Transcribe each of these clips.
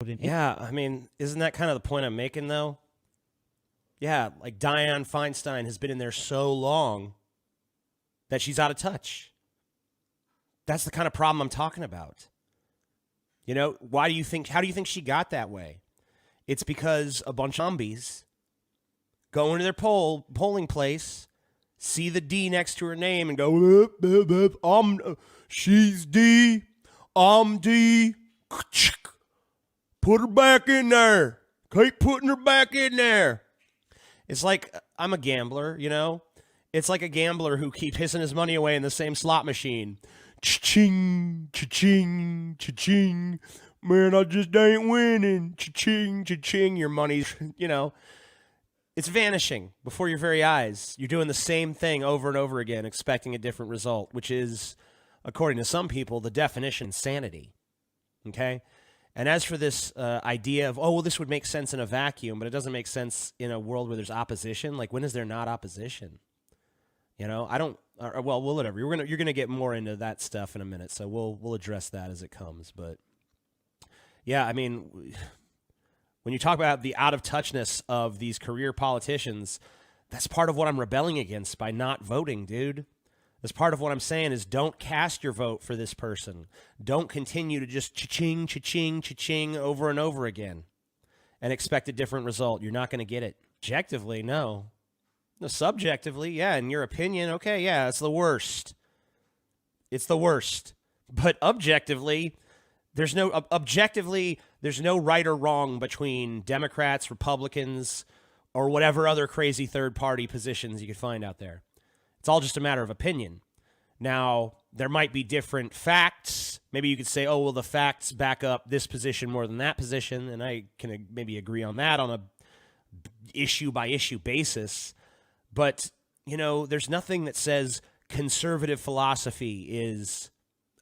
Yeah, I mean, isn't that kind of the point I'm making, though? Yeah, like Dianne Feinstein has been in there so long that she's out of touch. That's the kind of problem I'm talking about. Why do you think, how do you think she got that way? It's because a bunch of zombies go into their polling place, see the D next to her name, and go, she's D, I'm D. Put her back in there. Keep putting her back in there. It's like I'm a gambler, It's like a gambler who keeps hissing his money away in the same slot machine. Cha-ching, cha-ching, cha-ching. Man, I just ain't winning. Cha-ching, cha-ching. Your money's, it's vanishing before your very eyes. You're doing the same thing over and over again, expecting a different result, which is, according to some people, the definition of insanity. Okay? And as for this idea of, this would make sense in a vacuum, but it doesn't make sense in a world where there's opposition. Like, when is there not opposition? I don't. Well, whatever. You're gonna get more into that stuff in a minute, so we'll address that as it comes. But yeah, I mean, when you talk about the out of touchness of these career politicians, that's part of what I'm rebelling against by not voting, dude. As part of what I'm saying is, don't cast your vote for this person. Don't continue to just cha-ching, cha-ching, cha-ching over and over again and expect a different result. You're not going to get it. Objectively, no. No, subjectively, yeah, in your opinion, okay, yeah, it's the worst. It's the worst. But objectively, there's no right or wrong between Democrats, Republicans, or whatever other crazy third-party positions you could find out there. It's all just a matter of opinion. Now, there might be different facts. Maybe you could say, the facts back up this position more than that position, and I can maybe agree on that on a issue-by-issue basis. But, there's nothing that says conservative philosophy is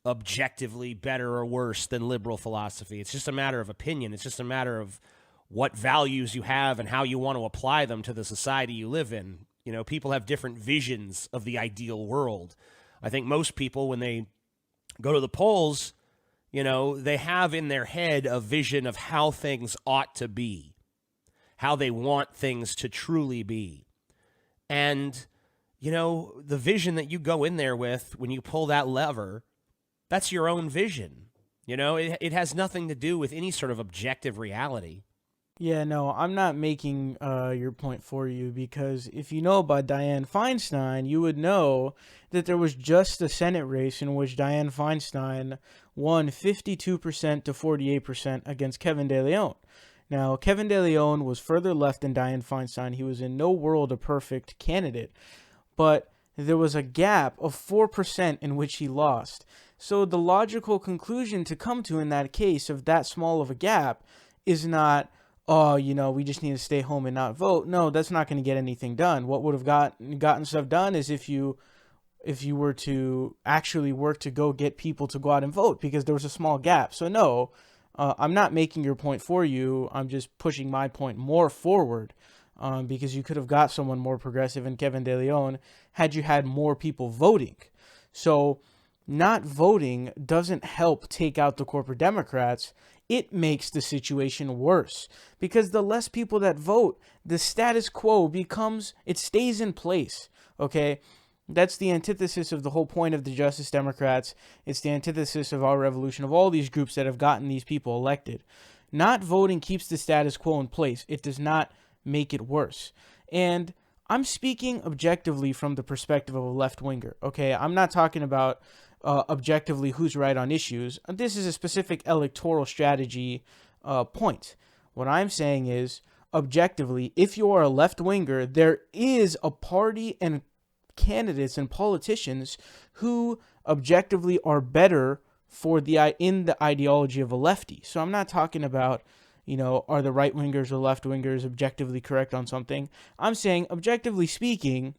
objectively better or worse than liberal philosophy. It's just a matter of opinion. It's just a matter of what values you have and how you want to apply them to the society you live in. People have different visions of the ideal world. I think most people, when they go to the polls, they have in their head a vision of how things ought to be, how they want things to truly be. And, the vision that you go in there with when you pull that lever, that's your own vision. It has nothing to do with any sort of objective reality. Yeah, no, I'm not making your point for you, because if you know about Dianne Feinstein, you would know that there was just a Senate race in which Dianne Feinstein won 52% to 48% against Kevin De Leon. Now, Kevin De Leon was further left than Dianne Feinstein. He was in no world a perfect candidate, but there was a gap of 4% in which he lost. So the logical conclusion to come to in that case of that small of a gap is not, we just need to stay home and not vote. No, that's not going to get anything done. What would have gotten stuff done is if you were to actually work to go get people to go out and vote, because there was a small gap. So no, I'm not making your point for you. I'm just pushing my point more forward, because you could have got someone more progressive in Kevin De Leon had you had more people voting. So not voting doesn't help take out the corporate Democrats. It makes the situation worse, because the less people that vote, the status quo stays in place. Okay. That's the antithesis of the whole point of the Justice Democrats. It's the antithesis of our revolution, of all these groups that have gotten these people elected. Not voting keeps the status quo in place. It does not make it worse. And I'm speaking objectively from the perspective of a left-winger, okay? I'm not talking about objectively who's right on issues. This is a specific electoral strategy point. What I'm saying is, objectively, if you are a left-winger, there is a party and candidates and politicians who objectively are better in the ideology of a lefty. So I'm not talking about, are the right wingers or left wingers objectively correct on something. I'm saying, objectively speaking,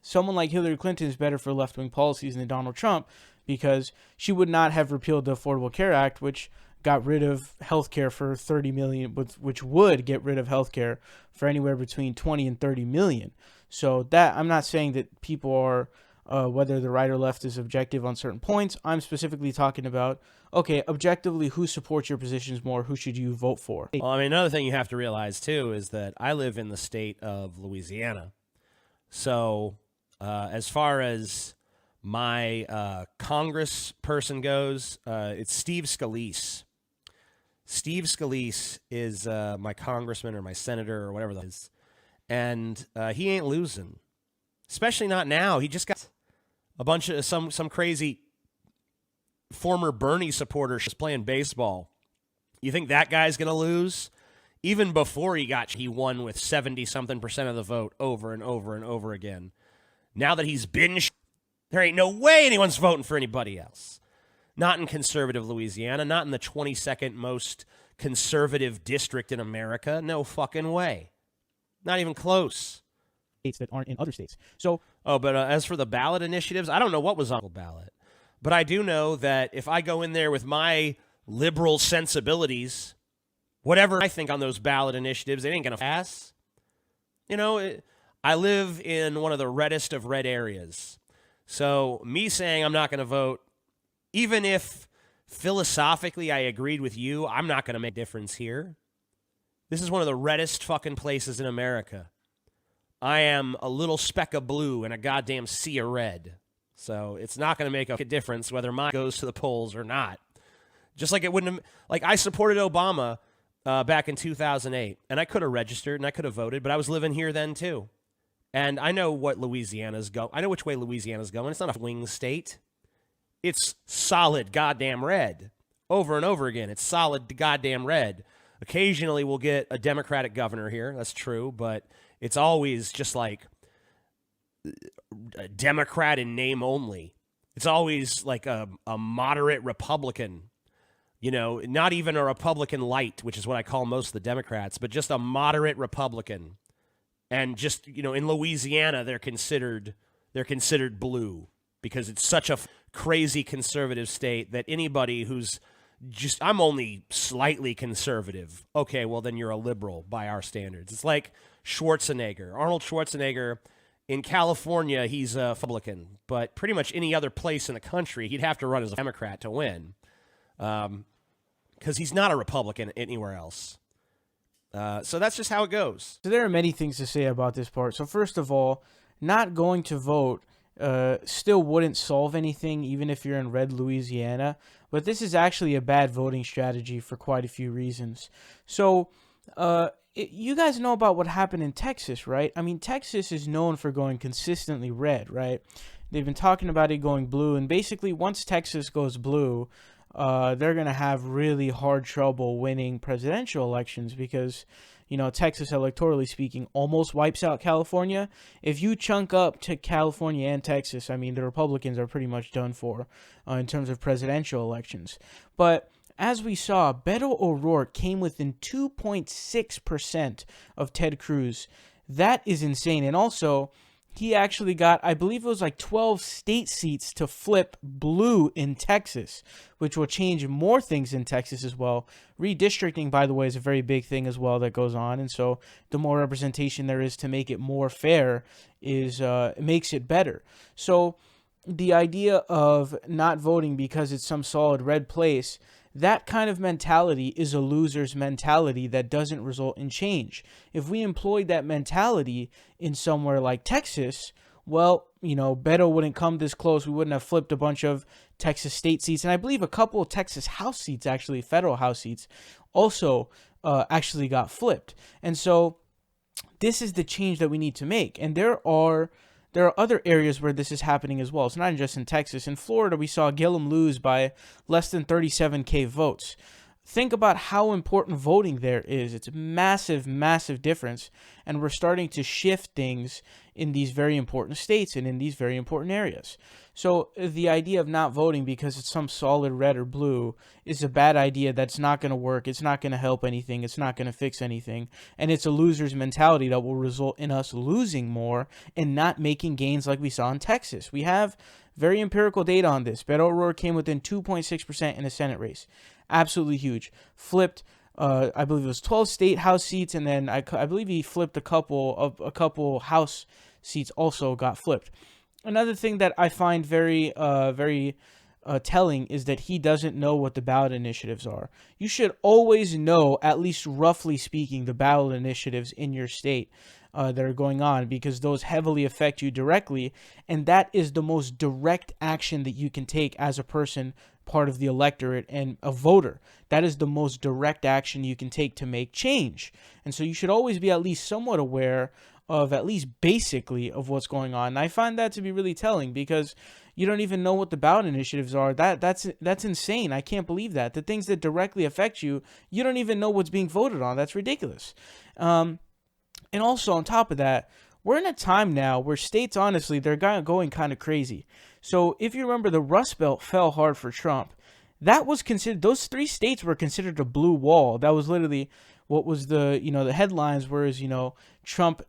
someone like Hillary Clinton is better for left-wing policies than Donald Trump, because she would not have repealed the Affordable Care Act, which got rid of health care for 30 million, which would get rid of health care for anywhere between 20 and 30 million. So that, I'm not saying that people are whether the right or left is objective on certain points. I'm specifically talking about, okay, objectively, who supports your positions more? Who should you vote for? Well, I mean, another thing you have to realize, too, is that I live in the state of Louisiana. So as far as my congressperson goes, it's Steve Scalise. Steve Scalise is my congressman or my senator or whatever that is. And he ain't losing, especially not now. He just got a bunch of some crazy former Bernie supporter just playing baseball. You think that guy's going to lose? Even before he won with 70-something% of the vote over and over and over again. Now that he's been, there ain't no way anyone's voting for anybody else. Not in conservative Louisiana, not in the 22nd most conservative district in America. No fucking way. Not even close. States that aren't in other states. So, but as for the ballot initiatives, I don't know what was on the ballot. But I do know that if I go in there with my liberal sensibilities, whatever I think on those ballot initiatives, they ain't going to pass. You know, I live in one of the reddest of red areas. So me saying I'm not going to vote, even if philosophically I agreed with you, I'm not going to make a difference here. This is one of the reddest fucking places in America. I am a little speck of blue in a goddamn sea of red. So it's not going to make a difference whether mine goes to the polls or not. Just like it wouldn't have, like I supported Obama back in 2008, and I could have registered and I could have voted, but I was living here then too. And I know what Louisiana's go. I know which way Louisiana's going. It's not a swing state. It's solid goddamn red. Over and over again, it's solid goddamn red. Occasionally we'll get a Democratic governor here. That's true, but it's always just like a Democrat in name only. It's always like a moderate Republican. You know, not even a Republican light, which is what I call most of the Democrats, but just a moderate Republican. And just, you know, in Louisiana, they're considered blue because it's such a crazy conservative state that anybody who's just, I'm only slightly conservative. Okay, well, then you're a liberal by our standards. It's like Schwarzenegger. Arnold Schwarzenegger in California, he's a Republican, but pretty much any other place in the country, he'd have to run as a Democrat to win. Because he's not a Republican anywhere else. So that's just how it goes. So there are many things to say about this part. So first of all, not going to vote still wouldn't solve anything, even if you're in red Louisiana. But this is actually a bad voting strategy for quite a few reasons. So you guys know about what happened in Texas, right? I mean, Texas is known for going consistently red, right? They've been talking about it going blue. And basically, once Texas goes blue, they're going to have really hard trouble winning presidential elections because, you know, Texas, electorally speaking, almost wipes out California. If you chunk up to California and Texas, I mean, the Republicans are pretty much done for in terms of presidential elections. But as we saw, Beto O'Rourke came within 2.6% of Ted Cruz. That is insane. And also, he actually got, I believe it was like 12 state seats to flip blue in Texas, which will change more things in Texas as well. Redistricting, by the way, is a very big thing as well that goes on. And so the more representation there is to make it more fair makes it better. So the idea of not voting because it's some solid red place, that kind of mentality is a loser's mentality that doesn't result in change. If we employed that mentality in somewhere like Texas, well, you know, Beto wouldn't come this close. We wouldn't have flipped a bunch of Texas state seats. And I believe a couple of Texas House seats, actually, federal House seats, also actually got flipped. And so this is the change that we need to make. And there are other areas where this is happening as well. It's not just in Texas. In Florida, we saw Gillum lose by less than 37,000 votes. Think about how important voting there is. It's a massive, massive difference. And we're starting to shift things in these very important states and in these very important areas. So the idea of not voting because it's some solid red or blue is a bad idea. That's not going to work. It's not going to help anything. It's not going to fix anything. And it's a loser's mentality that will result in us losing more and not making gains like we saw in Texas. We have very empirical data on this. Beto O'Rourke came within 2.6% in the Senate race. Absolutely huge. Flipped, I believe it was 12 state House seats, and then I believe he flipped a couple House seats also got flipped. Another thing that I find very telling is that he doesn't know what the ballot initiatives are. You should always know, at least roughly speaking, the ballot initiatives in your state that are going on, because those heavily affect you directly, and that is the most direct action that you can take as a person, part of the electorate and a voter. That is the most direct action you can take to make change. And so you should always be at least somewhat aware of, at least basically, of what's going on. And I find that to be really telling, because you don't even know what the ballot initiatives are. That's insane. I can't believe that. The things that directly affect you, you don't even know what's being voted on. That's ridiculous. And also on top of that, we're in a time now where states, honestly, they're going kind of crazy. So if you remember, the Rust Belt fell hard for Trump. That was considered, those 3 states were considered a blue wall. That was literally what was the headlines were, is, Trump,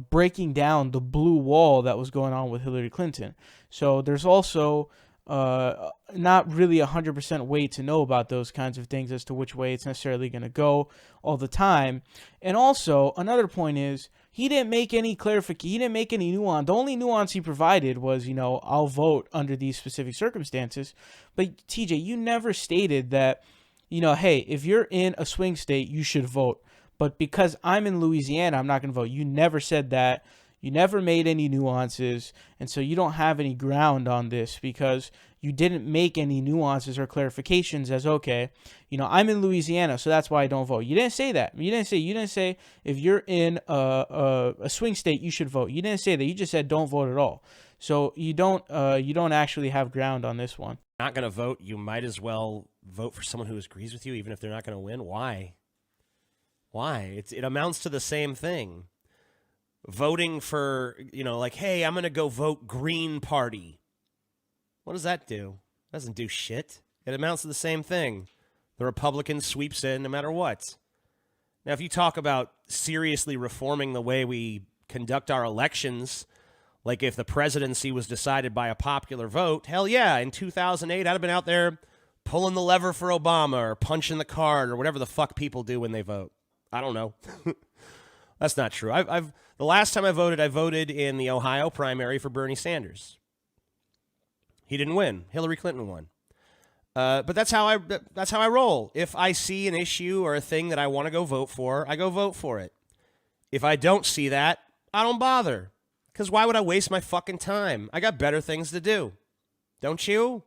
breaking down the blue wall that was going on with Hillary Clinton. So there's also not really 100% way to know about those kinds of things as to which way it's necessarily going to go all the time. And also another point is, he didn't make any clarification. He didn't make any nuance. The only nuance he provided was, I'll vote under these specific circumstances. But TJ, you never stated that, hey, if you're in a swing state, you should vote. But because I'm in Louisiana, I'm not going to vote. You never said that. You never made any nuances. And so you don't have any ground on this, because you didn't make any nuances or clarifications as, okay, I'm in Louisiana, so that's why I don't vote. You didn't say that. You didn't say if you're in a swing state, you should vote. You didn't say that. You just said don't vote at all. So you don't actually have ground on this one. Not going to vote, you might as well vote for someone who agrees with you, even if they're not going to win. Why? It amounts to the same thing. Voting for, like, hey, I'm going to go vote Green Party. What does that do? It doesn't do shit. It amounts to the same thing. The Republican sweeps in no matter what. Now, if you talk about seriously reforming the way we conduct our elections, like if the presidency was decided by a popular vote, hell yeah, in 2008, I'd have been out there pulling the lever for Obama or punching the card or whatever the fuck people do when they vote. I don't know. That's not true. The last time I voted in the Ohio primary for Bernie Sanders. He didn't win. Hillary Clinton won. But that's how I roll. If I see an issue or a thing that I want to go vote for, I go vote for it. If I don't see that, I don't bother. Because why would I waste my fucking time? I got better things to do. Don't you?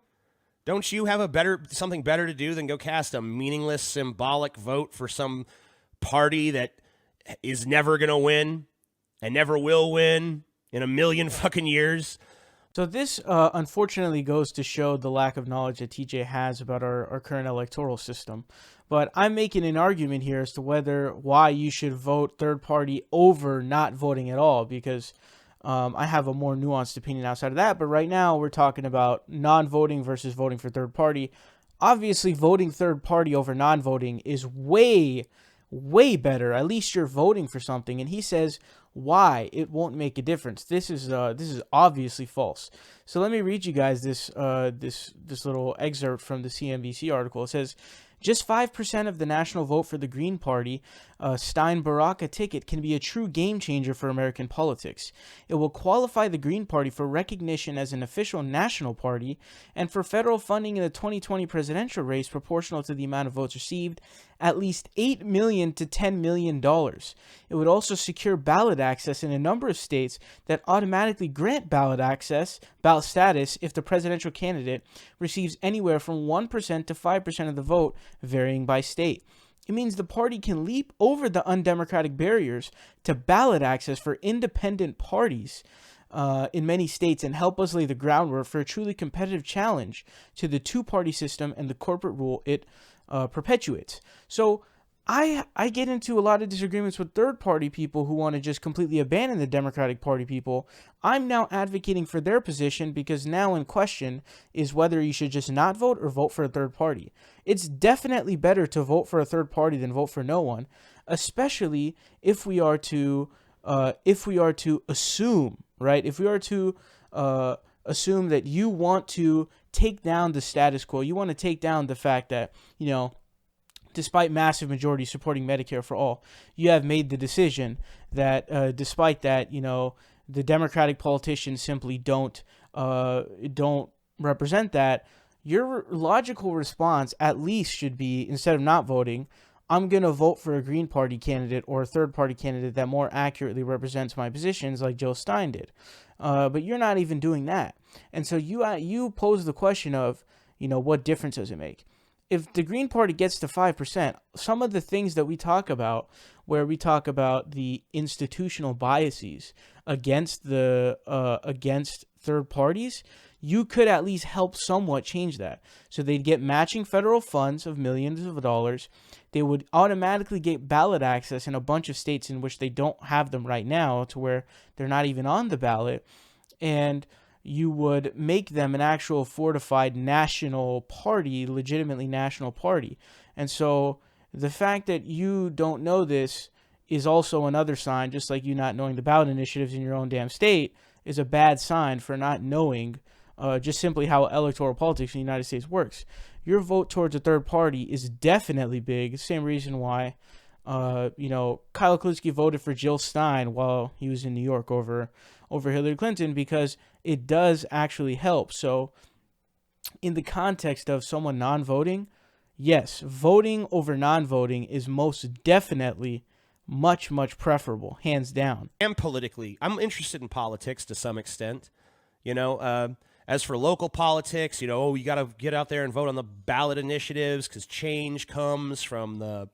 Don't you have something better to do than go cast a meaningless, symbolic vote for some party that is never going to win and never will win in a million fucking years? So this unfortunately goes to show the lack of knowledge that TJ has about our current electoral system. But I'm making an argument here as to why you should vote third party over not voting at all, because I have a more nuanced opinion outside of that. But right now we're talking about non-voting versus voting for third party. Obviously, voting third party over non-voting is way better. At least you're voting for something. And he says why it won't make a difference. This is obviously false. So let me read you guys this little excerpt from the CNBC article. It says, just 5% of the national vote for the Green Party, Stein-Baraka ticket, can be a true game changer for American politics. It will qualify the Green Party for recognition as an official national party and for federal funding in the 2020 presidential race proportional to the amount of votes received, at least $8 million to $10 million. It would also secure ballot access in a number of states that automatically grant ballot status if the presidential candidate receives anywhere from 1% to 5% of the vote, varying by state. It means the party can leap over the undemocratic barriers to ballot access for independent parties in many states and help us lay the groundwork for a truly competitive challenge to the two-party system and the corporate rule it perpetuates. So I get into a lot of disagreements with third-party people who want to just completely abandon the Democratic Party people. I'm now advocating for their position because now in question is whether you should just not vote or vote for a third party. It's definitely better to vote for a third party than vote for no one, especially if we are to assume, right? If we are to assume that you want to take down the status quo, you want to take down the fact that, despite massive majorities supporting Medicare for all, you have made the decision that despite that, the Democratic politicians simply don't represent that, your logical response at least should be, instead of not voting, I'm going to vote for a Green Party candidate or a third party candidate that more accurately represents my positions, like Jill Stein did. But you're not even doing that. And so you pose the question of, what difference does it make? If the Green Party gets to 5%, some of the things that we talk about, where we talk about the institutional biases against against third parties, you could at least help somewhat change that. So they'd get matching federal funds of millions of dollars. They would automatically get ballot access in a bunch of states in which they don't have them right now, to where they're not even on the ballot. And you would make them an actual fortified national party, legitimately national party. And so the fact that you don't know this is also another sign, just like you not knowing the ballot initiatives in your own damn state is a bad sign for not knowing just simply how electoral politics in the United States works. Your vote towards a third party is definitely big. Same reason why, Kyle Kulinski voted for Jill Stein while he was in New York over Hillary Clinton, because it does actually help. So in the context of someone non-voting, yes, voting over non-voting is most definitely much, much preferable, hands down. And politically, I'm interested in politics to some extent. As for local politics, you got to get out there and vote on the ballot initiatives, because change comes from the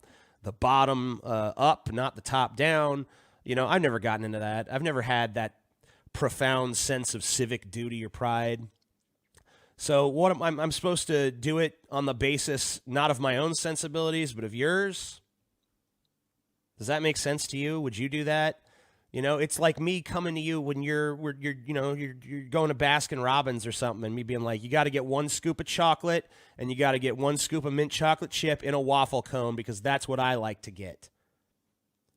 bottom up, not the top down. I've never gotten into that. I've never had that profound sense of civic duty or pride. So what I'm supposed to do it on the basis not of my own sensibilities, but of yours? Does that make sense to you? Would you do that? It's like me coming to you when you're going to Baskin Robbins or something, and me being like, you got to get 1 scoop of chocolate and you got to get 1 scoop of mint chocolate chip in a waffle cone, because that's what I like to get.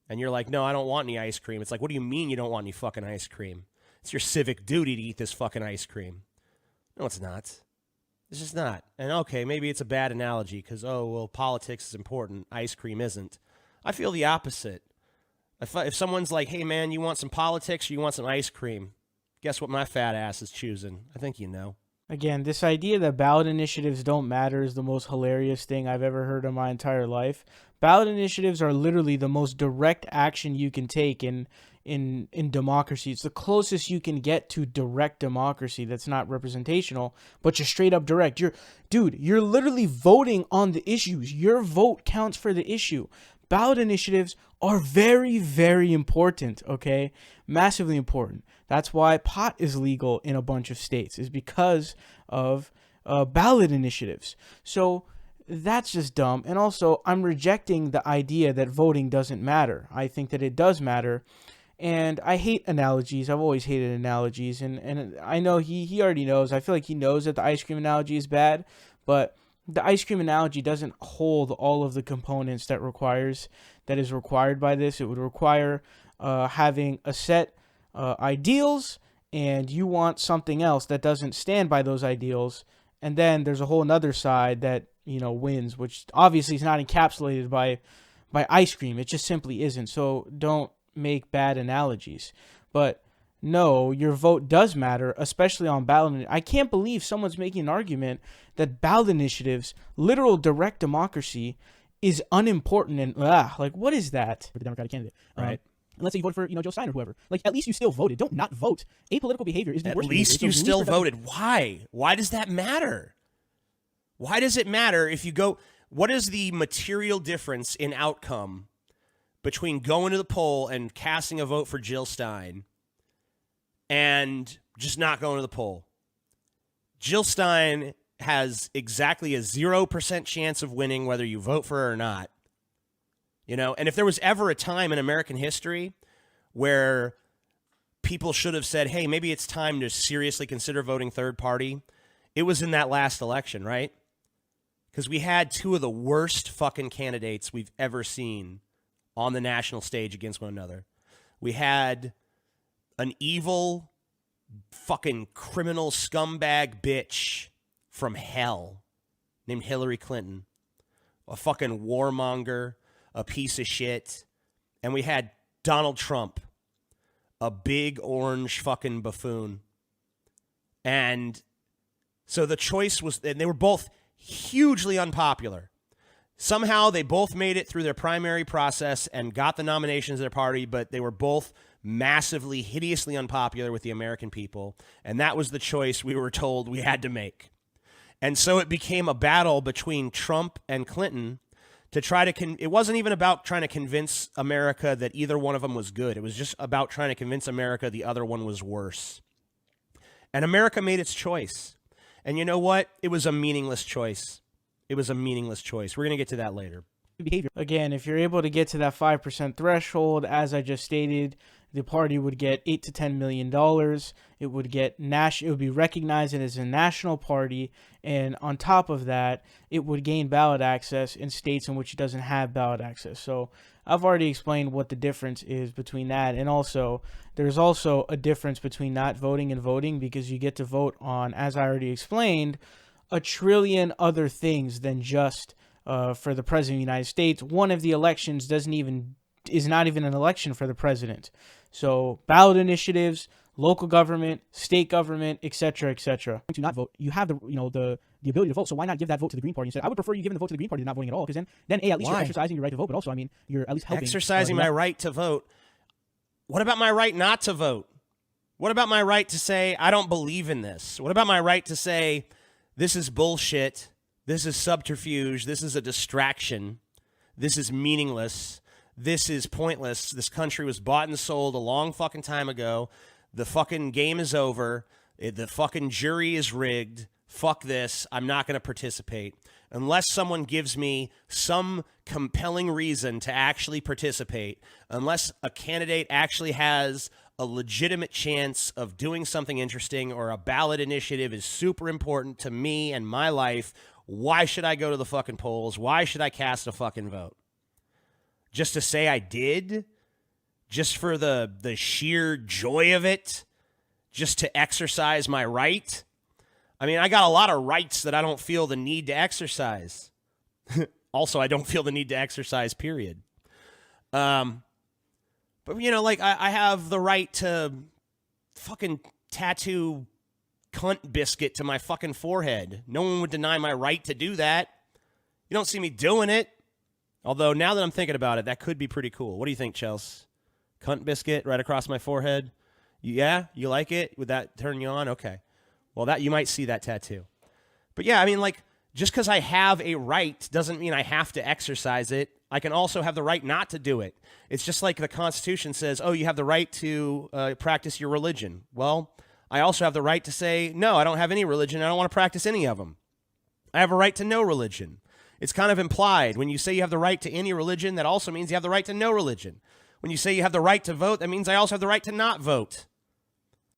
And you're like, no, I don't want any ice cream. It's like, what do you mean you don't want any fucking ice cream? It's your civic duty to eat this fucking ice cream. No, it's not. It's just not. And okay, maybe it's a bad analogy because, politics is important. Ice cream isn't. I feel the opposite. If someone's like, hey, man, you want some politics or you want some ice cream? Guess what my fat ass is choosing? I think you know. Again, this idea that ballot initiatives don't matter is the most hilarious thing I've ever heard in my entire life. Ballot initiatives are literally the most direct action you can take in democracy. It's the closest you can get to direct democracy that's not representational, but you're straight up direct. You're literally voting on the issues. Your vote counts for the issue. Ballot initiatives are very, very important, okay? Massively important. That's why pot is legal in a bunch of states, is because of ballot initiatives. So that's just dumb. And also, I'm rejecting the idea that voting doesn't matter. I think that it does matter. And I hate analogies. I've always hated analogies. And I know he already knows. I feel like he knows that the ice cream analogy is bad. But the ice cream analogy doesn't hold all of the components that is required by this. It would require having a set ideals, and you want something else that doesn't stand by those ideals. And then there's a whole another side that, wins, which obviously is not encapsulated by ice cream. It just simply isn't. So don't make bad analogies. But no, your vote does matter, especially on ballot. I can't believe someone's making an argument that ballot initiatives, literal direct democracy, is unimportant. And like, what is that for the Democratic candidate? Right. And let's say you voted for, Jill Stein or whoever. Like, at least you still voted. Don't not vote. Apolitical behavior is the worst. At least you still voted. Why? Why does that matter? Why does it matter if you go? What is the material difference in outcome between going to the poll and casting a vote for Jill Stein and just not going to the poll? Jill Stein has exactly a 0% chance of winning whether you vote for her or not. And if there was ever a time in American history where people should have said, hey, maybe it's time to seriously consider voting third party, it was in that last election, right? Because we had 2 of the worst fucking candidates we've ever seen on the national stage against one another. We had an evil fucking criminal scumbag bitch from hell named Hillary Clinton, a fucking warmonger, a piece of shit. And we had Donald Trump, a big orange fucking buffoon. And so the choice was, and they were both hugely unpopular. Somehow they both made it through their primary process and got the nominations of their party, but they were both massively, hideously unpopular with the American people. And that was the choice we were told we had to make. And so it became a battle between Trump and Clinton to try to, it wasn't even about trying to convince America that either one of them was good. It was just about trying to convince America the other one was worse. And America made its choice. And you know what? It was a meaningless choice. It was a meaningless choice. We're going to get to that later. Behavior. Again, if you're able to get to that 5% threshold, as I just stated, the party would get $8 to $10 million. It would get it would be recognized as a national party, and on top of that, it would gain ballot access in states in which it doesn't have ballot access. So I've already explained what the difference is between that, and also there's also a difference between not voting and voting, because you get to vote on, as I already explained, a trillion other things than just for the president of the United States. One of the elections is not even an election for the president. So ballot initiatives, local government, state government, etc., etc. To not vote, you have the ability to vote. So why not give that vote to the Green Party instead? I would prefer you giving the vote to the Green Party than not voting at all, because then at least Why? you're exercising your right to vote, but also, I mean, you're at least helping. Exercising my right to vote. What about my right not to vote? What about my right to say, I don't believe in this? What about my right to say, this is bullshit, this is subterfuge, this is a distraction, this is meaningless, this is pointless, this country was bought and sold a long fucking time ago, the fucking game is over, the fucking jury is rigged, fuck this, I'm not going to participate. Unless someone gives me some compelling reason to actually participate, unless a candidate actually has a legitimate chance of doing something interesting, or a ballot initiative is super important to me and my life, why should I go to the fucking polls? Why should I cast a fucking vote? Just to say I did? Just for the sheer joy of it? Just to exercise my right? I mean, I got a lot of rights that I don't feel the need to exercise. Also, I don't feel the need to exercise, period. But, you know, like, I have the right to fucking tattoo cunt biscuit to my fucking forehead. No one would deny my right to do that. You don't see me doing it. Although, now that I'm thinking about it, that could be pretty cool. What do you think, Chels? Cunt biscuit right across my forehead? Yeah? You like it? Would that turn you on? Okay. Well, that you might see that tattoo. But yeah, I mean, like, just because I have a right doesn't mean I have to exercise it. I can also have the right not to do it. It's just like the Constitution says, oh, you have the right to practice your religion. Well, I also have the right to say, no, I don't have any religion. I don't want to practice any of them. I have a right to no religion. It's kind of implied. When you say you have the right to any religion, that also means you have the right to no religion. When you say you have the right to vote, that means I also have the right to not vote.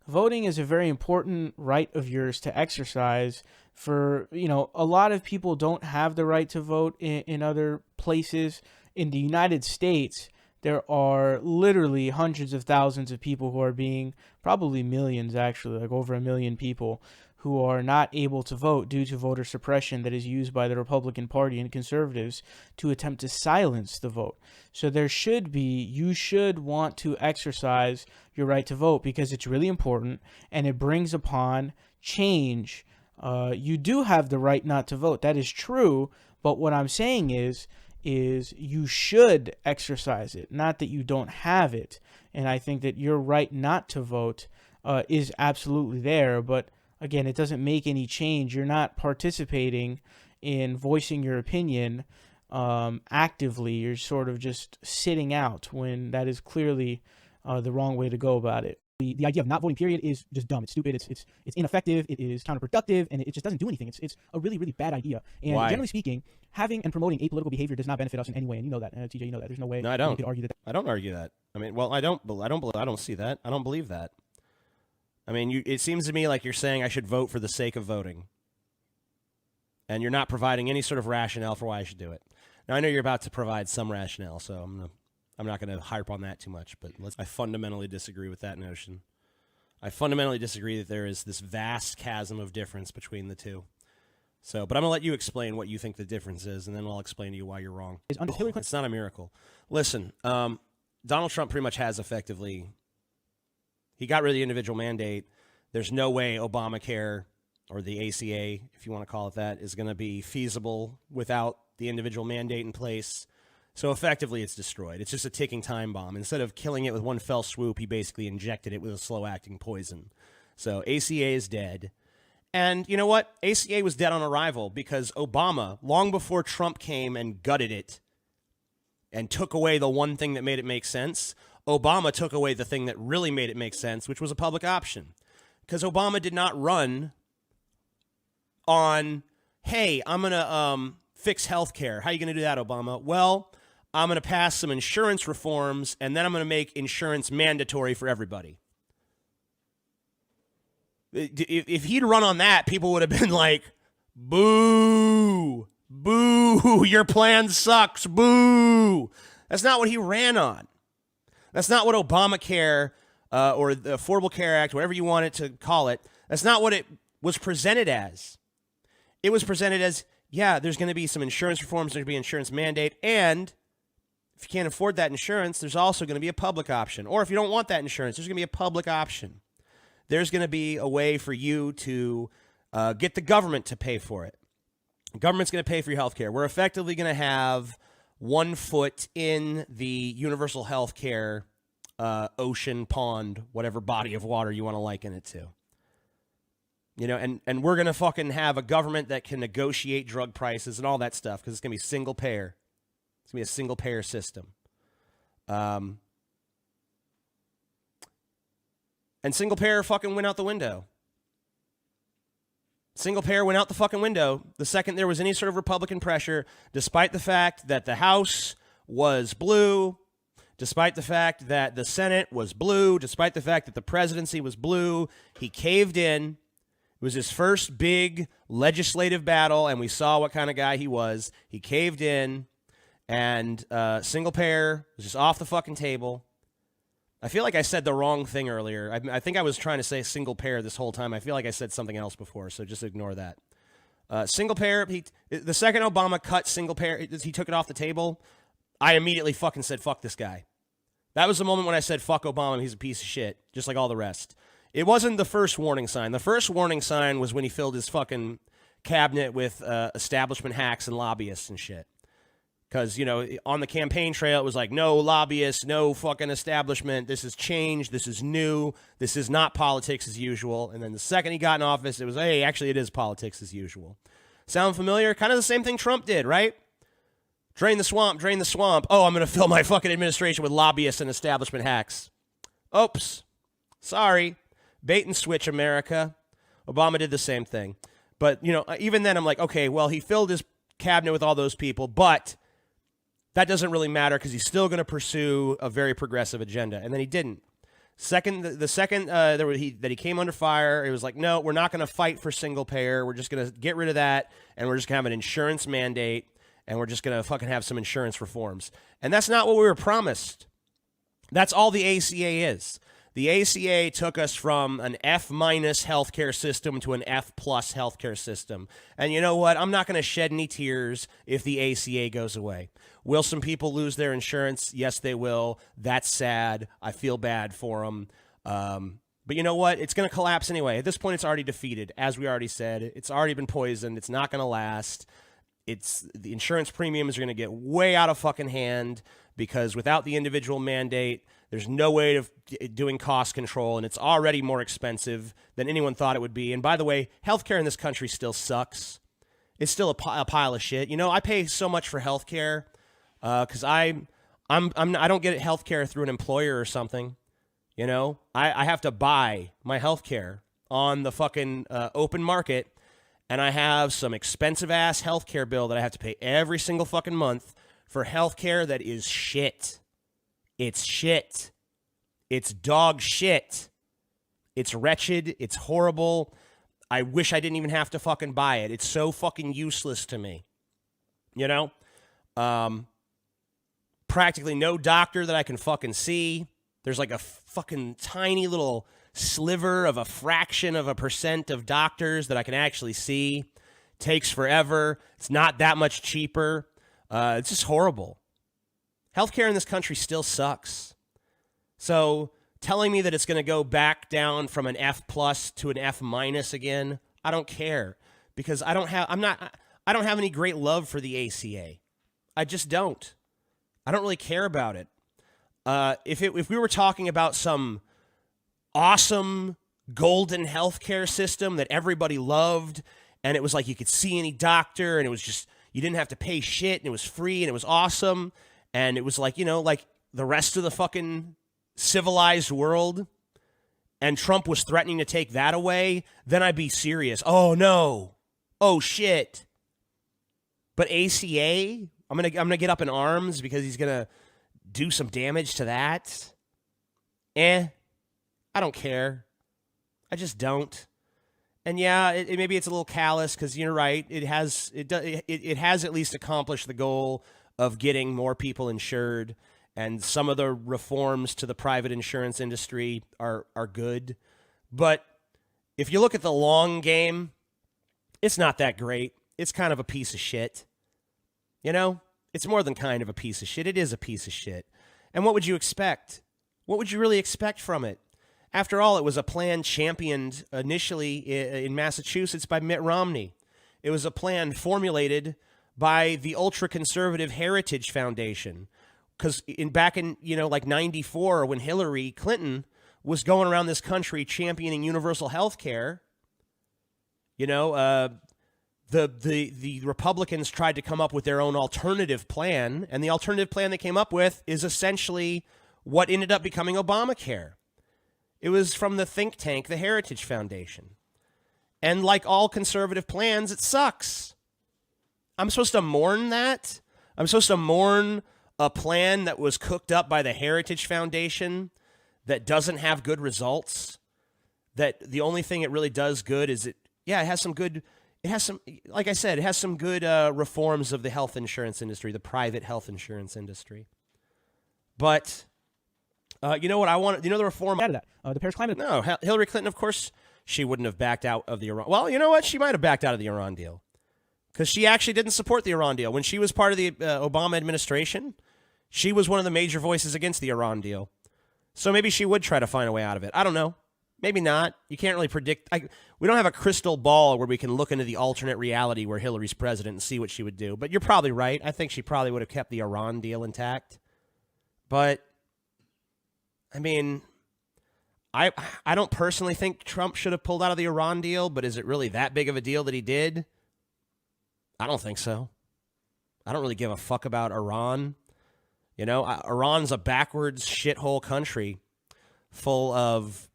Voting is a very important right of yours to exercise. For, a lot of people don't have the right to vote in other places. In the United States, there are literally hundreds of thousands of people who are probably millions actually, like over 1 million people, who are not able to vote due to voter suppression that is used by the Republican Party and conservatives to attempt to silence the vote. So you should want to exercise your right to vote, because it's really important and it brings upon change. You do have the right not to vote. That is true. But what I'm saying is you should exercise it, not that you don't have it. And I think that your right not to vote is absolutely there. But again, it doesn't make any change. You're not participating in voicing your opinion actively. You're sort of just sitting out, when that is clearly the wrong way to go about it. The idea of not voting, period, is just dumb. It's stupid. It's ineffective. It is counterproductive, and it just doesn't do anything. It's a really, really bad idea. And Why? Generally speaking, having and promoting apolitical behavior does not benefit us in any way. And you know that, TJ. You know that. There's no way. No, I don't. You could argue that. I don't argue that. I mean, well, I don't see that. I don't believe that. I mean, it seems to me like you're saying I should vote for the sake of voting, and you're not providing any sort of rationale for why I should do it. Now, I know you're about to provide some rationale, so I'm not going to harp on that too much, but I fundamentally disagree with that notion. I fundamentally disagree that there is this vast chasm of difference between the two. So, but I'm going to let you explain what you think the difference is, and then I'll explain to you why you're wrong. It's not a miracle. Listen, Donald Trump pretty much has effectively He got rid of the individual mandate. There's no way Obamacare, or the ACA, if you want to call it that, is going to be feasible without the individual mandate in place. So effectively, it's destroyed. It's just a ticking time bomb. Instead of killing it with one fell swoop, he basically injected it with a slow-acting poison. So ACA is dead. And you know what? ACA was dead on arrival because Obama, long before Trump came and gutted it and took away the one thing that made it make sense, Obama took away the thing that really made it make sense, which was a public option. Because Obama did not run on, hey, I'm going to fix healthcare. How are you going to do that, Obama? Well, I'm going to pass some insurance reforms, and then I'm going to make insurance mandatory for everybody. If he'd run on that, people would have been like, boo, boo, your plan sucks, boo. That's not what he ran on. That's not what Obamacare or the Affordable Care Act, whatever you want it to call it, that's not what it was presented as. It was presented as, yeah, there's going to be some insurance reforms, there's going to be an insurance mandate, and if you can't afford that insurance, there's also going to be a public option. Or if you don't want that insurance, there's going to be a public option. There's going to be a way for you to get the government to pay for it. The government's going to pay for your health care. We're effectively going to have one foot in the universal health care ocean, pond, whatever body of water you want to liken it to. You know, and we're going to fucking have a government that can negotiate drug prices and all that stuff because it's going to be single payer. It's going to be a single payer system. And single payer fucking went out the window. Single payer went out the fucking window the second there was any sort of Republican pressure, despite the fact that the House was blue, despite the fact that the Senate was blue, despite the fact that the presidency was blue. He caved in. It was his first big legislative battle, and we saw what kind of guy he was. He caved in, and single payer was just off the fucking table. I feel like I said the wrong thing earlier. I think I was trying to say single payer this whole time. I feel like I said something else before, so just ignore that. Single payer, the second Obama cut single payer, he took it off the table, I immediately fucking said, fuck this guy. That was the moment when I said, fuck Obama, he's a piece of shit, just like all the rest. It wasn't the first warning sign. The first warning sign was when he filled his fucking cabinet with establishment hacks and lobbyists and shit. Because, you know, on the campaign trail, it was like, no lobbyists, no fucking establishment. This is change. This is new. This is not politics as usual. And then the second he got in office, it was, hey, actually, it is politics as usual. Sound familiar? Kind of the same thing Trump did, right? Drain the swamp, drain the swamp. Oh, I'm going to fill my fucking administration with lobbyists and establishment hacks. Oops. Sorry. Bait and switch, America. Obama did the same thing. But, you know, even then I'm like, okay, well, he filled his cabinet with all those people, but that doesn't really matter because he's still going to pursue a very progressive agenda. And then he didn't. The second that he came under fire, it was like, no, we're not going to fight for single payer. We're just going to get rid of that, and we're just going to have an insurance mandate, and we're just going to fucking have some insurance reforms. And that's not what we were promised. That's all the ACA is. The ACA took us from an F- healthcare system to an F+ healthcare system. And you know what? I'm not going to shed any tears if the ACA goes away. Will some people lose their insurance? Yes, they will. That's sad. I feel bad for them. But you know what? It's going to collapse anyway. At this point, it's already defeated. As we already said, it's already been poisoned. It's not going to last. The insurance premiums are going to get way out of fucking hand because without the individual mandate, there's no way of doing cost control, and it's already more expensive than anyone thought it would be. And by the way, healthcare in this country still sucks. It's still a pile of shit. You know, I pay so much for healthcare because I don't get healthcare through an employer or something. You know, I have to buy my healthcare on the fucking open market, and I have some expensive ass healthcare bill that I have to pay every single fucking month for healthcare that is shit. It's shit. It's dog shit. It's wretched. It's horrible. I wish I didn't even have to fucking buy it. It's so fucking useless to me. You know? Practically no doctor that I can fucking see. There's like a fucking tiny little sliver of a fraction of a percent of doctors that I can actually see. Takes forever. It's not that much cheaper. It's just horrible. Healthcare in this country still sucks. So telling me that it's going to go back down from an F plus to an F minus again, I don't care, because I don't have any great love for the ACA. I just don't. I don't really care about it. If we were talking about some awesome golden healthcare system that everybody loved, and it was like you could see any doctor, and it was just, you didn't have to pay shit, and it was free, and it was awesome, and it was like, you know, like the rest of the fucking civilized world, and Trump was threatening to take that away, then I'd be serious. Oh no. Oh shit. But ACA, I'm gonna get up in arms because he's gonna do some damage to that. I don't care. I just don't. And yeah, maybe it's a little callous, because you're right. It has at least accomplished the goal of getting more people insured, and some of the reforms to the private insurance industry are good. But if you look at the long game, it's not that great. It's kind of a piece of shit. You know? It's more than kind of a piece of shit. It is a piece of shit. And what would you expect? What would you really expect from it? After all, it was a plan championed initially in Massachusetts by Mitt Romney. It was a plan formulated by the ultra-conservative Heritage Foundation. Because back in, like 94, when Hillary Clinton was going around this country championing universal health care, the Republicans tried to come up with their own alternative plan, and the alternative plan they came up with is essentially what ended up becoming Obamacare. It was from the think tank, the Heritage Foundation. And like all conservative plans, it sucks. I'm supposed to mourn that? I'm supposed to mourn a plan that was cooked up by the Heritage Foundation that doesn't have good results? That the only thing it really does good is it has some good, like I said, it has some good reforms of the health insurance industry, the private health insurance industry. But you know what I want? You know the reform? Out of that, the Paris Climate. No, Hillary Clinton, of course, she wouldn't have backed out of the Iran. Well, you know what? She might have backed out of the Iran deal, because she actually didn't support the Iran deal. When she was part of the Obama administration, she was one of the major voices against the Iran deal. So maybe she would try to find a way out of it. I don't know. Maybe not. You can't really predict. We don't have a crystal ball where we can look into the alternate reality where Hillary's president and see what she would do. But you're probably right. I think she probably would have kept the Iran deal intact. But I mean, I don't personally think Trump should have pulled out of the Iran deal, but is it really that big of a deal that he did? I don't think so. I don't really give a fuck about Iran. Iran's a backwards shithole country full of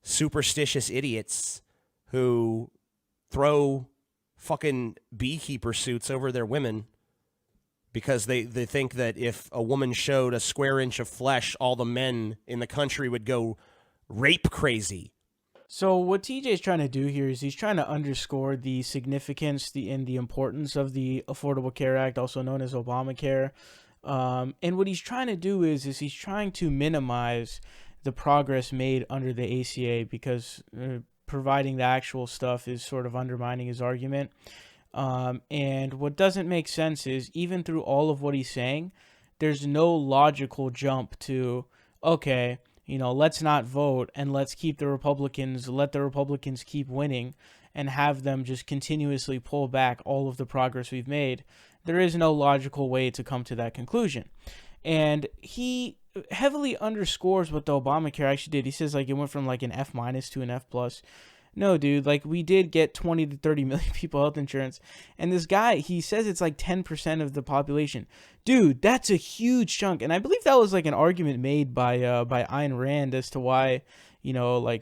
superstitious idiots who throw fucking beekeeper suits over their women because they think that if a woman showed a square inch of flesh, all the men in the country would go rape crazy. So what TJ is trying to do here is he's trying to underscore the significance and the importance of the Affordable Care Act, also known as Obamacare. And what he's trying to do is he's trying to minimize the progress made under the ACA, because providing the actual stuff is sort of undermining his argument. And what doesn't make sense is, even through all of what he's saying, there's no logical jump to, okay, let's not vote and let's let the Republicans keep winning and have them just continuously pull back all of the progress we've made. There is no logical way to come to that conclusion. And he heavily underscores what the Obamacare actually did. He says it went from an F minus to an F plus. No, dude, we did get 20 to 30 million people health insurance. And this guy, he says it's 10% of the population. Dude, that's a huge chunk. And I believe that was an argument made by Ayn Rand as to why,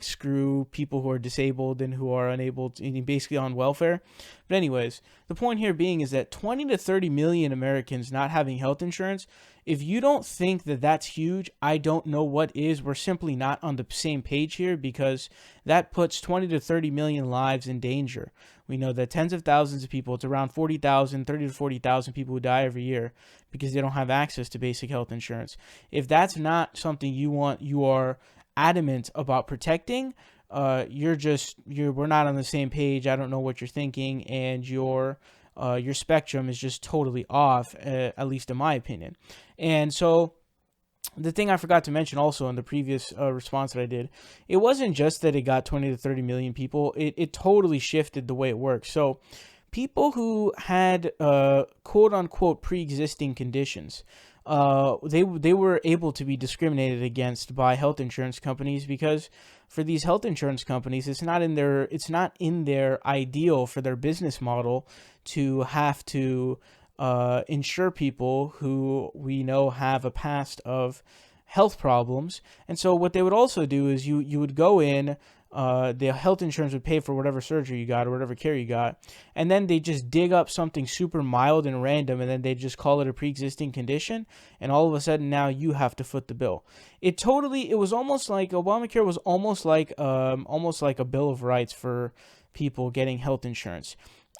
screw people who are disabled and who are unable to, basically on welfare. But anyways, the point here being is that 20 to 30 million Americans not having health insurance, if you don't think that that's huge, I don't know what is. We're simply not on the same page here, because that puts 20 to 30 million lives in danger. We know that tens of thousands of people, it's around 30 to 40,000 people who die every year because they don't have access to basic health insurance. If that's not something you are adamant about protecting, we're not on the same page. I don't know what you're thinking, and your spectrum is just totally off, at least in my opinion. And so the thing I forgot to mention also in the previous response that I did, it wasn't just that it got 20 to 30 million people. It totally shifted the way it works. So people who had quote unquote pre-existing conditions, they were able to be discriminated against by health insurance companies, because for these health insurance companies, it's not in their ideal for their business model to have to insure people who we know have a past of health problems. And so what they would also do is you would go in, the health insurance would pay for whatever surgery you got or whatever care you got, and then they just dig up something super mild and random, and then they just call it a pre-existing condition, and all of a sudden now you have to foot the bill. It was almost like Obamacare was almost like a Bill of Rights for people getting health insurance.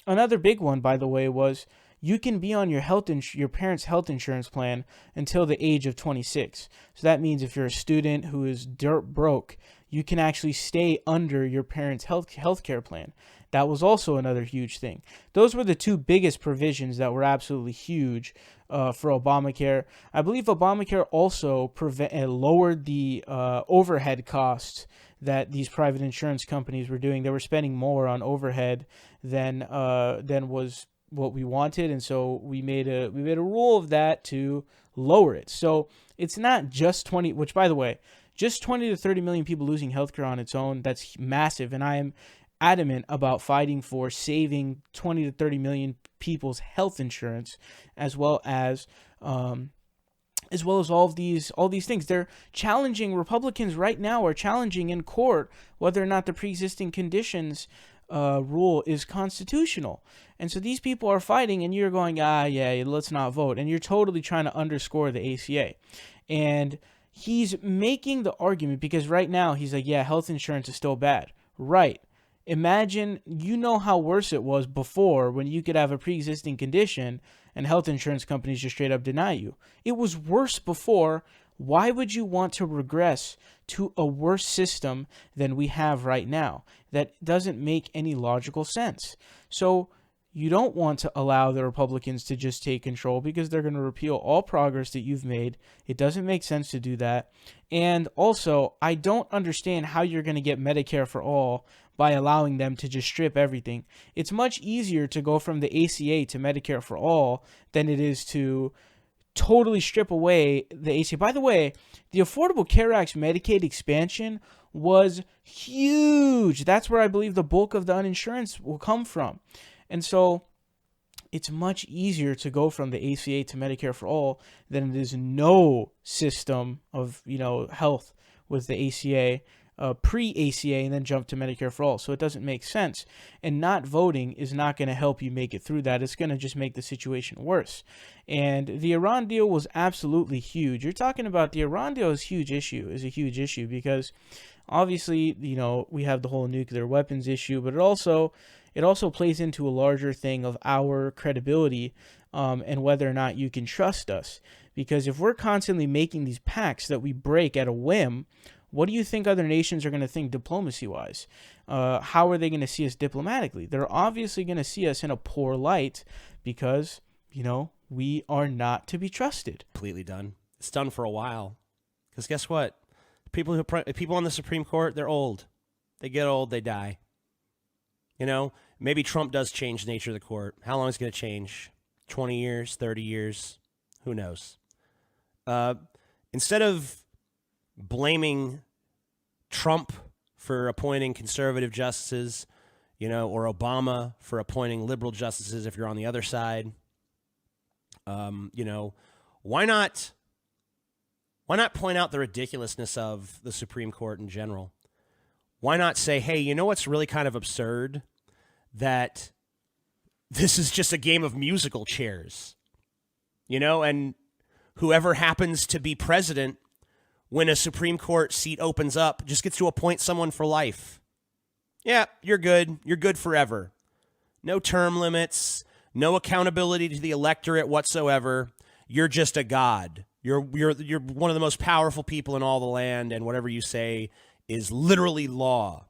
Another big one, by the way, was you can be on your parents' health insurance plan until the age of 26. So that means if you're a student who is dirt broke, you can actually stay under your parents' health care plan. That was also another huge thing. Those were the two biggest provisions that were absolutely huge for Obamacare. I believe Obamacare also lowered the overhead costs that these private insurance companies were doing. They were spending more on overhead than was what we wanted, and so we made a rule of that to lower it. So it's not just 20, which by the way, just 20 to 30 million people losing healthcare on its own, that's massive, and I am adamant about fighting for saving 20 to 30 million people's health insurance, as well as all of these things. They're challenging, Republicans right now are challenging in court whether or not the pre-existing conditions rule is constitutional. And so these people are fighting, and you're going, yeah, let's not vote. And you're totally trying to underscore the ACA. And he's making the argument because right now he's like, yeah, health insurance is still bad. Right. Imagine, you know how worse it was before, when you could have a pre-existing condition and health insurance companies just straight up deny you. It was worse before. Why would you want to regress to a worse system than we have right now? That doesn't make any logical sense. So you don't want to allow the Republicans to just take control, because they're going to repeal all progress that you've made. It doesn't make sense to do that. And also, I don't understand how you're going to get Medicare for all by allowing them to just strip everything. It's much easier to go from the ACA to Medicare for all than it is to totally strip away the ACA. By the way, the Affordable Care Act's Medicaid expansion was huge. That's where I believe the bulk of the uninsurance will come from. And so it's much easier to go from the ACA to Medicare for all than it is no system of, health with the ACA, pre-ACA, and then jump to Medicare for all. So it doesn't make sense. And not voting is not going to help you make it through that. It's going to just make the situation worse. And the Iran deal was absolutely huge. You're talking about the Iran deal is a huge issue because obviously, we have the whole nuclear weapons issue, but it also plays into a larger thing of our credibility and whether or not you can trust us. Because if we're constantly making these pacts that we break at a whim, what do you think other nations are going to think diplomacy-wise? How are they going to see us diplomatically? They're obviously going to see us in a poor light because, we are not to be trusted. Completely done. It's done for a while. Because guess what? People on the Supreme Court, they're old. They get old, they die. Maybe Trump does change the nature of the court. How long is it going to change? 20 years, 30 years? Who knows? Instead of blaming Trump for appointing conservative justices, or Obama for appointing liberal justices if you're on the other side, why not point out the ridiculousness of the Supreme Court in general? Why not say, hey, you know what's really kind of absurd? That this is just a game of musical chairs, and whoever happens to be president when a Supreme Court seat opens up just gets to appoint someone for life. Yeah, you're good. You're good forever. No term limits, no accountability to the electorate whatsoever. You're just a god. You're one of the most powerful people in all the land, and whatever you say is literally law.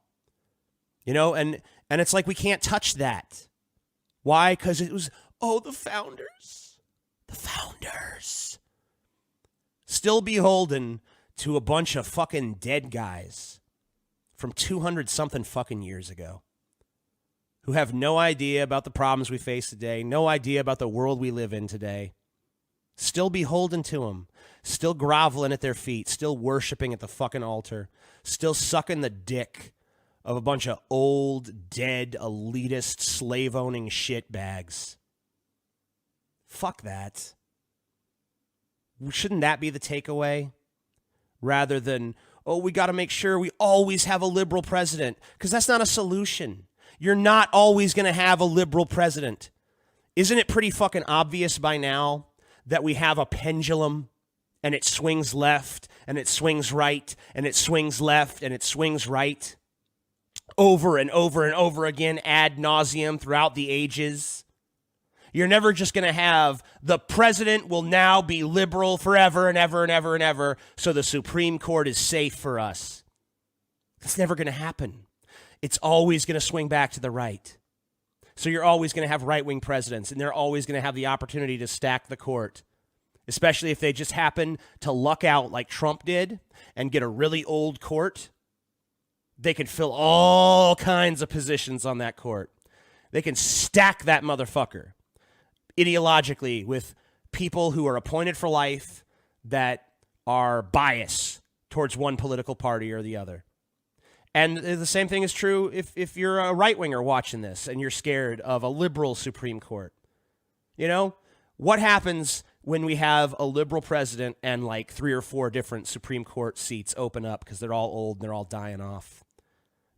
And it's like we can't touch that. Why? Because it was, the founders. The founders. still beholden to a bunch of fucking dead guys from 200 something fucking years ago who have no idea about the problems we face today, no idea about the world we live in today. Still beholden to them, still groveling at their feet, still worshiping at the fucking altar, still sucking the dick of a bunch of old, dead, elitist, slave-owning shitbags. Fuck that. Shouldn't that be the takeaway? Rather than, oh, we got to make sure we always have a liberal president, because that's not a solution. You're not always going to have a liberal president. Isn't it pretty fucking obvious by now that we have a pendulum and it swings left and it swings right and it swings left and it swings right over and over and over again ad nauseum throughout the ages? You're never just going to have the president will now be liberal forever and ever and ever and ever, so the Supreme Court is safe for us. That's never going to happen. It's always going to swing back to the right. So you're always going to have right-wing presidents, and they're always going to have the opportunity to stack the court, especially if they just happen to luck out like Trump did and get a really old court. They can fill all kinds of positions on that court. They can stack that motherfucker ideologically with people who are appointed for life that are biased towards one political party or the other. And the same thing is true if you're a right-winger watching this and you're scared of a liberal Supreme Court. You know, what happens when we have a liberal president and like 3 or 4 different Supreme Court seats open up because they're all old and they're all dying off?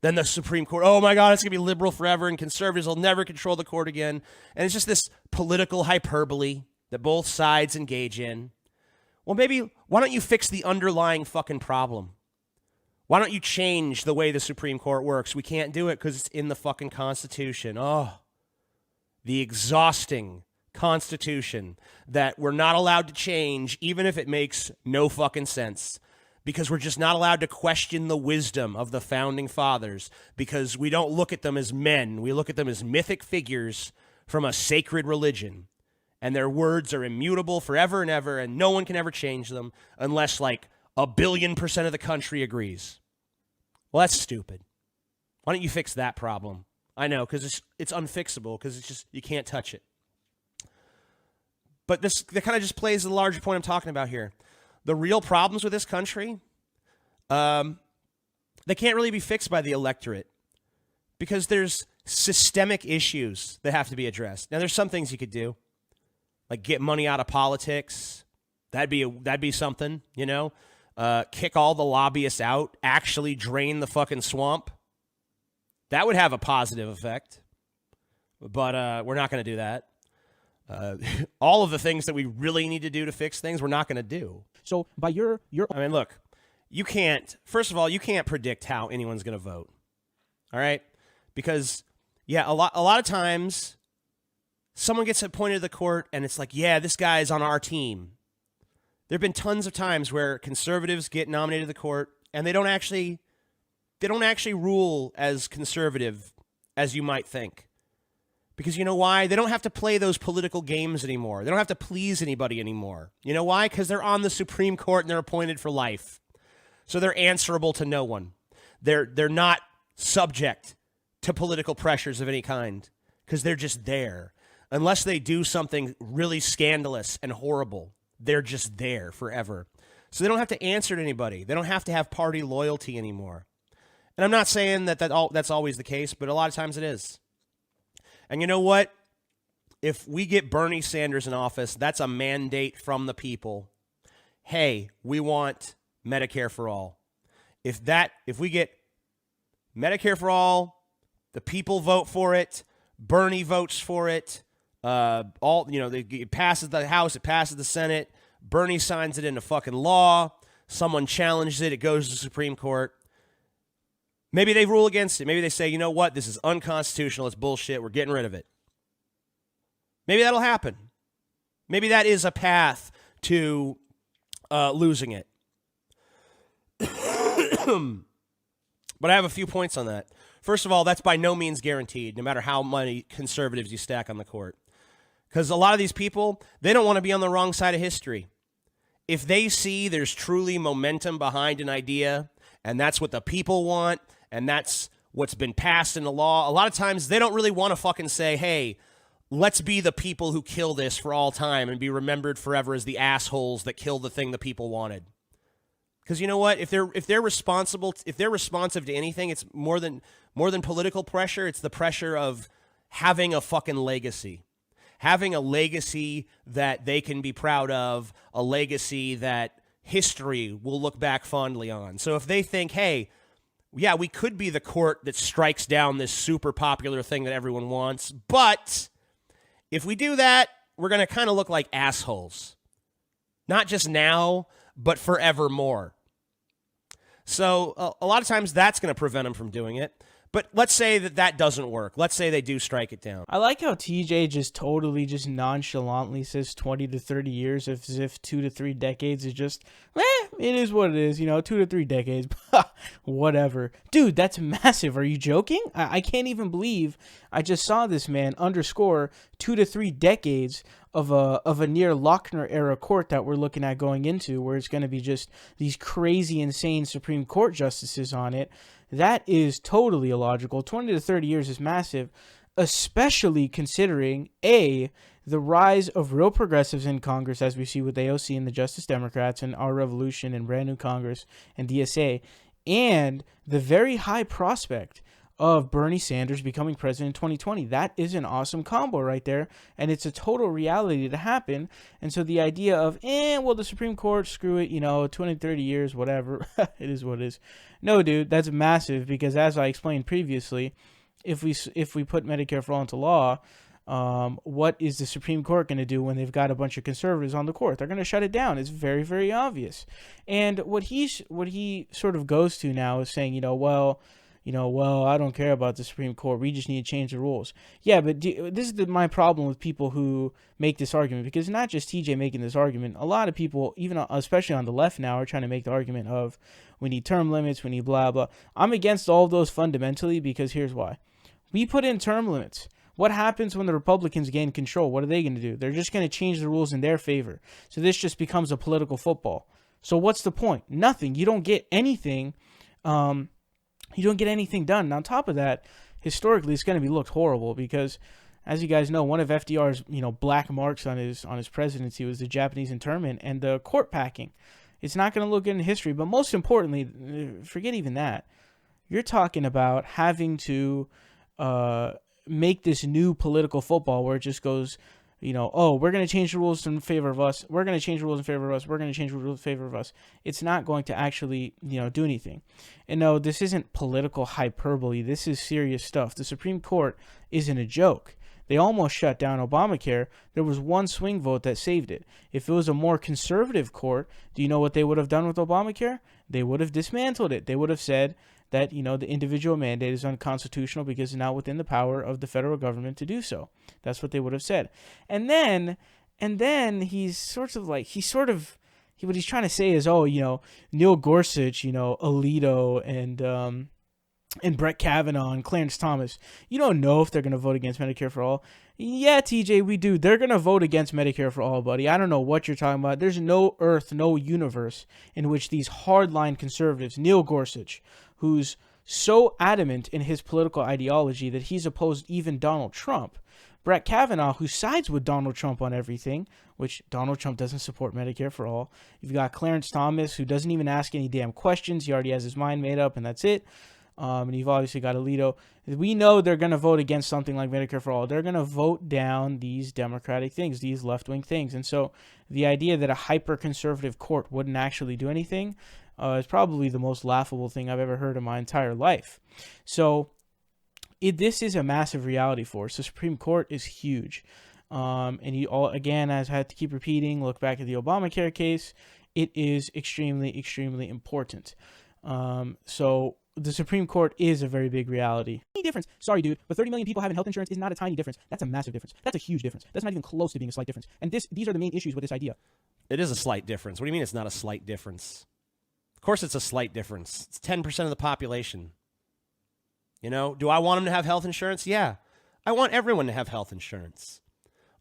Then the Supreme Court, oh my God, it's going to be liberal forever and conservatives will never control the court again. And it's just this political hyperbole that both sides engage in. Well, maybe, why don't you fix the underlying fucking problem? Why don't you change the way the Supreme Court works? We can't do it because it's in the fucking Constitution. Oh, the exhausting Constitution that we're not allowed to change even if it makes no fucking sense. Because we're just not allowed to question the wisdom of the founding fathers, because we don't look at them as men. We look at them as mythic figures from a sacred religion. And their words are immutable forever and ever, and no one can ever change them unless like 1,000,000,000% of the country agrees. Well, that's stupid. Why don't you fix that problem? I know, because it's unfixable, because it's just, you can't touch it. But that kind of just plays the larger point I'm talking about here. The real problems with this country, they can't really be fixed by the electorate because there's systemic issues that have to be addressed. Now, there's some things you could do, like get money out of politics. That'd be something, you know. Kick all the lobbyists out, actually drain the fucking swamp. That would have a positive effect. But we're not going to do that. All of the things that we really need to do to fix things, we're not going to do. So by your I mean, look, first of all, you can't predict how anyone's going to vote. All right? Because, yeah, a lot of times someone gets appointed to the court and it's like, yeah, this guy is on our team. There have been tons of times where conservatives get nominated to the court and they don't actually rule as conservative as you might think. Because you know why? They don't have to play those political games anymore. They don't have to please anybody anymore. You know why? Because they're on the Supreme Court and they're appointed for life. So they're answerable to no one. They're not subject to political pressures of any kind because they're just there. Unless they do something really scandalous and horrible, they're just there forever. So they don't have to answer to anybody. They don't have to have party loyalty anymore. And I'm not saying that's always the case, but a lot of times it is. And you know what? If we get Bernie Sanders in office, that's a mandate from the people. Hey, we want Medicare for all. If we get Medicare for all, the people vote for it, Bernie votes for it, it passes the House, it passes the Senate, Bernie signs it into fucking law, someone challenges it, it goes to the Supreme Court. Maybe they rule against it. Maybe they say, you know what, this is unconstitutional, it's bullshit, we're getting rid of it. Maybe that'll happen. Maybe that is a path to losing it. But I have a few points on that. First of all, that's by no means guaranteed, no matter how many conservatives you stack on the court. Because a lot of these people, they don't want to be on the wrong side of history. if they see there's truly momentum behind an idea, and that's what the people want, and that's what's been passed into law, a lot of times they don't really want to fucking say, hey, let's be the people who kill this for all time and be remembered forever as the assholes that killed the thing the people wanted. Because you know what? If they're responsive to anything, it's more than political pressure. It's the pressure of having a fucking legacy. Having a legacy that they can be proud of, a legacy that history will look back fondly on. So if they think, hey, yeah, we could be the court that strikes down this super popular thing that everyone wants, but if we do that, we're going to kind of look like assholes. Not just now, but forevermore. So a lot of times that's going to prevent them from doing it. But let's say that doesn't work. Let's say they do strike it down. I like how TJ just totally just nonchalantly says 20 to 30 years as if 2 to 3 decades is just, it is what it is, 2 to 3 decades, whatever. Dude, that's massive. Are you joking? I can't even believe I just saw this man underscore 2 to 3 decades of a near Lochner era court that we're looking at going into, where it's going to be just these crazy, insane Supreme Court justices on it. That is totally illogical. 20 to 30 years is massive, especially considering, A, the rise of real progressives in Congress, as we see with AOC and the Justice Democrats and Our Revolution and Brand New Congress and DSA, and the very high prospect of Bernie Sanders becoming president in 2020. That is an awesome combo right there, and it's a total reality to happen. And so the idea of, well, the Supreme Court, screw it, 20, 30 years, whatever, it is what it is. No, dude, that's massive, because as I explained previously, if we put Medicare for All into law, what is the Supreme Court going to do when they've got a bunch of conservatives on the court? They're going to shut it down. It's very, very obvious. And what he sort of goes to now is saying, well, I don't care about the Supreme Court. We just need to change the rules. Yeah, but this is my problem with people who make this argument, because not just TJ making this argument. A lot of people, even especially on the left now, are trying to make the argument of we need term limits, we need blah, blah. I'm against all of those fundamentally, because here's why. We put in term limits. What happens when the Republicans gain control? What are they going to do? They're just going to change the rules in their favor. So this just becomes a political football. So what's the point? Nothing. You don't get anything. You don't get anything done. And on top of that, historically, it's going to be looked horrible, because, as you guys know, one of FDR's black marks on his presidency was the Japanese internment and the court packing. It's not going to look good in history. But most importantly, forget even that. You're talking about having to make this new political football where it just goes, we're going to change the rules in favor of us. We're going to change the rules in favor of us. We're going to change the rules in favor of us. It's not going to actually, do anything. And no, this isn't political hyperbole. This is serious stuff. The Supreme Court isn't a joke. They almost shut down Obamacare. There was one swing vote that saved it. If it was a more conservative court, do you know what they would have done with Obamacare? They would have dismantled it. They would have said that, the individual mandate is unconstitutional because it's not within the power of the federal government to do so. That's what they would have said. And then he's what he's trying to say is, Neil Gorsuch, Alito and Brett Kavanaugh and Clarence Thomas, you don't know if they're going to vote against Medicare for All. Yeah, TJ, we do. They're going to vote against Medicare for All, buddy. I don't know what you're talking about. There's no earth, no universe in which these hardline conservatives, Neil Gorsuch, who's so adamant in his political ideology that he's opposed even Donald Trump, Brett Kavanaugh, who sides with Donald Trump on everything, which Donald Trump doesn't support Medicare for All. You've got Clarence Thomas, who doesn't even ask any damn questions. He already has his mind made up, and that's it. And you've obviously got Alito. We know they're going to vote against something like Medicare for All. They're going to vote down these democratic things, these left-wing things. And so the idea that a hyper-conservative court wouldn't actually do anything is probably the most laughable thing I've ever heard in my entire life. So this is a massive reality for us. The Supreme Court is huge. And again, as I had to keep repeating, look back at the Obamacare case, it is extremely, extremely important. So the Supreme Court is a very big reality. Any difference? Sorry, dude, but 30 million people having health insurance is not a tiny difference. That's a massive difference. That's a huge difference. That's not even close to being a slight difference. And these are the main issues with this idea. It is a slight difference. What do you mean it's not a slight difference? Of course it's a slight difference. It's 10% of the population. Do I want them to have health insurance? Yeah. I want everyone to have health insurance.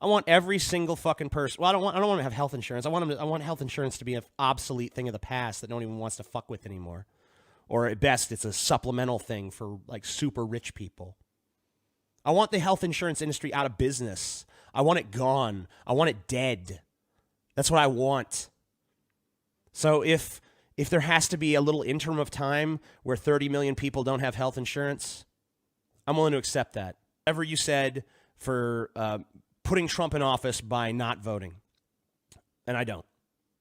I want every single fucking person. Well, I don't want to have health insurance. I want health insurance to be an obsolete thing of the past that no one even wants to fuck with anymore. Or at best, it's a supplemental thing for like super rich people. I want the health insurance industry out of business. I want it gone. I want it dead. That's what I want. So if there has to be a little interim of time where 30 million people don't have health insurance, I'm willing to accept that. Whatever you said for putting Trump in office by not voting. And I don't.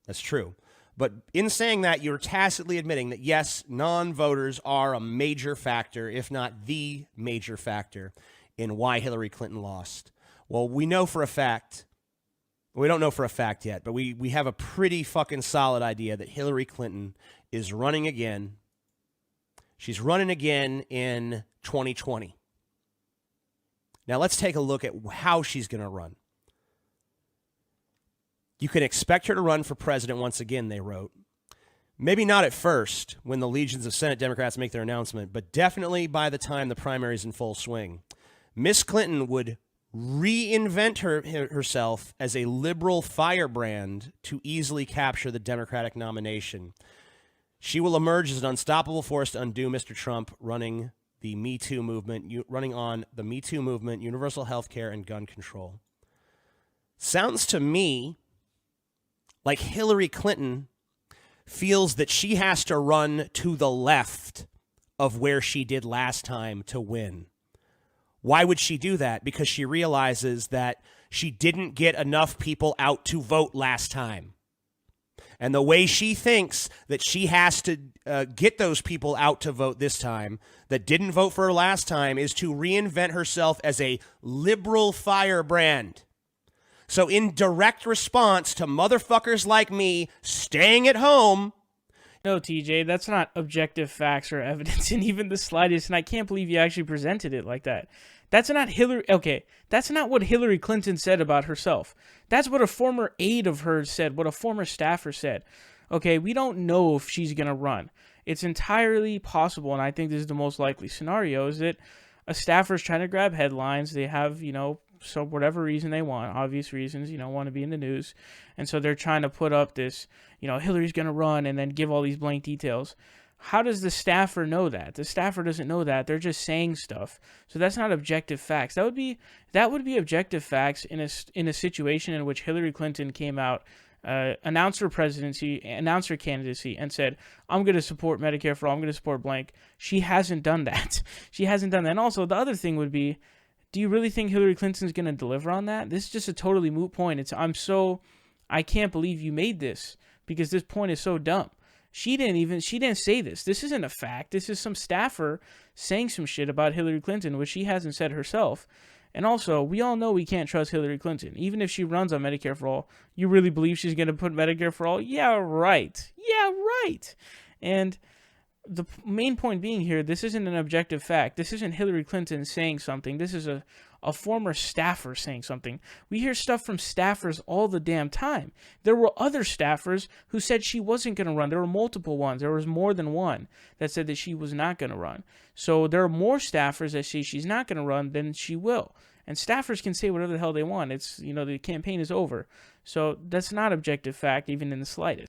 That's true. But in saying that, you're tacitly admitting that, yes, non-voters are a major factor, if not the major factor, in why Hillary Clinton lost. Well, we know for a fact, we don't know for a fact yet, but we have a pretty fucking solid idea that Hillary Clinton is running again. She's running again in 2020. Now, let's take a look at how she's going to run. You can expect her to run for president once again, they wrote. Maybe not at first when the legions of Senate Democrats make their announcement, but definitely by the time the primary is in full swing. Miss Clinton would reinvent herself as a liberal firebrand to easily capture the Democratic nomination. She will emerge as an unstoppable force to undo Mr. Trump running the Me Too movement, universal health care, and gun control. Sounds to me like Hillary Clinton feels that she has to run to the left of where she did last time to win. Why would she do that? Because she realizes that she didn't get enough people out to vote last time. And the way she thinks that she has to get those people out to vote this time that didn't vote for her last time is to reinvent herself as a liberal firebrand. So in direct response to motherfuckers like me staying at home. No, TJ, that's not objective facts or evidence in even the slightest, and I can't believe you actually presented it like that. That's not that's not what Hillary Clinton said about herself. That's what a former aide of hers said, what a former staffer said. Okay, we don't know if she's going to run. It's entirely possible, and I think this is the most likely scenario, is that a staffer's trying to grab headlines. They have, so whatever reason they want, obvious reasons, want to be in the news. And so they're trying to put up this, Hillary's going to run and then give all these blank details. How does the staffer know that? The staffer doesn't know that. They're just saying stuff. So that's not objective facts. That would be objective facts in a situation in which Hillary Clinton came out, announced her presidency, announced her candidacy, and said, I'm going to support Medicare for all, I'm going to support blank. She hasn't done that. She hasn't done that. And also, the other thing would be, do you really think Hillary Clinton's going to deliver on that? This is just a totally moot point. I can't believe you made this, because this point is so dumb. She didn't say this. This isn't a fact. This is some staffer saying some shit about Hillary Clinton, which she hasn't said herself. And also, we all know we can't trust Hillary Clinton. Even if she runs on Medicare for all, you really believe she's going to put Medicare for all? Yeah, right. Yeah, right. And the main point being here, this isn't an objective fact. This isn't Hillary Clinton saying something. This is a former staffer saying something. We hear stuff from staffers all the damn time. There were other staffers who said she wasn't going to run. There were multiple ones. There was more than one that said that she was not going to run. So there are more staffers that say she's not going to run than she will. And staffers can say whatever the hell they want. It's, the campaign is over. So that's not objective fact, even in the slightest.